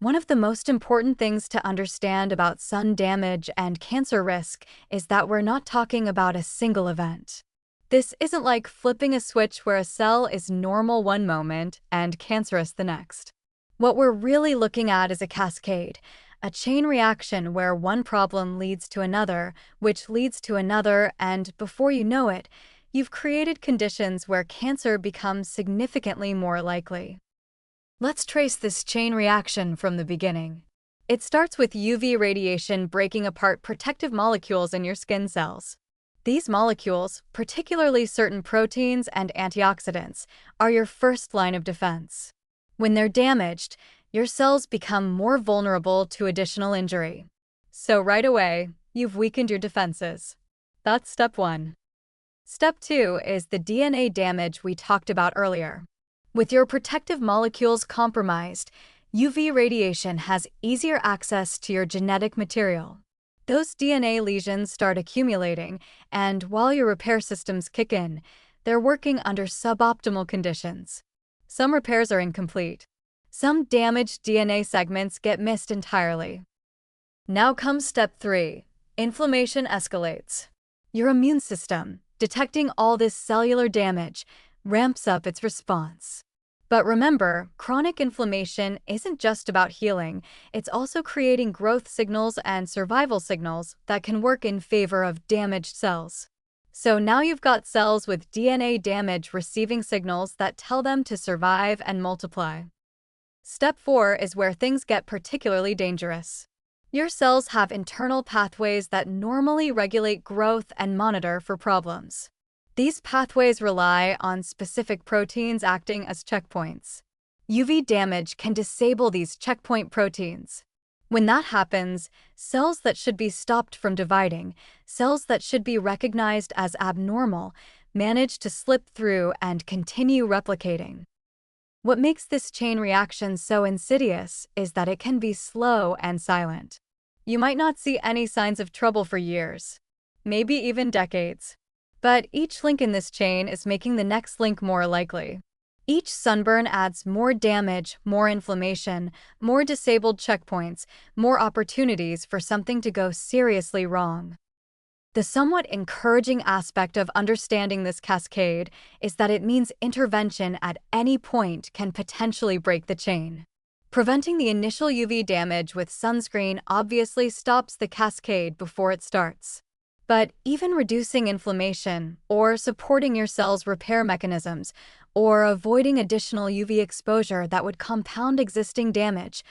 One of the most important things to understand about sun damage and cancer risk is that we're not talking about a single event. This isn't like flipping a switch where a cell is normal one moment and cancerous the next. What we're really looking at is a cascade, a chain reaction where one problem leads to another, which leads to another, and before you know it, you've created conditions where cancer becomes significantly more likely. Let's trace this chain reaction from the beginning. It starts with UV radiation breaking apart protective molecules in your skin cells. These molecules, particularly certain proteins and antioxidants, are your first line of defense. When they're damaged, your cells become more vulnerable to additional injury. So right away, you've weakened your defenses. That's step one. Step two is the DNA damage we talked about earlier. With your protective molecules compromised, UV radiation has easier access to your genetic material. Those DNA lesions start accumulating, and while your repair systems kick in, they're working under suboptimal conditions. Some repairs are incomplete. Some damaged DNA segments get missed entirely. Now comes step three. Inflammation escalates. Your immune system, detecting all this cellular damage, ramps up its response. But remember, chronic inflammation isn't just about healing, it's also creating growth signals and survival signals that can work in favor of damaged cells. So now you've got cells with DNA damage receiving signals that tell them to survive and multiply. Step four is where things get particularly dangerous. Your cells have internal pathways that normally regulate growth and monitor for problems. These pathways rely on specific proteins acting as checkpoints. UV damage can disable these checkpoint proteins. When that happens, cells that should be stopped from dividing, cells that should be recognized as abnormal, manage to slip through and continue replicating. What makes this chain reaction so insidious is that it can be slow and silent. You might not see any signs of trouble for years, maybe even decades. But each link in this chain is making the next link more likely. Each sunburn adds more damage, more inflammation, more disabled checkpoints, more opportunities for something to go seriously wrong. The somewhat encouraging aspect of understanding this cascade is that it means intervention at any point can potentially break the chain. Preventing the initial UV damage with sunscreen obviously stops the cascade before it starts. But even reducing inflammation, or supporting your cell's repair mechanisms, or avoiding additional UV exposure that would compound existing damage,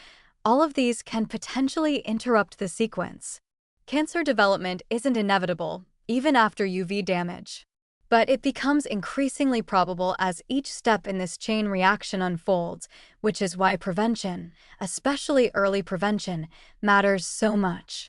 all of these can potentially interrupt the sequence. Cancer development isn't inevitable, even after UV damage. But it becomes increasingly probable as each step in this chain reaction unfolds, which is why prevention, especially early prevention, matters so much.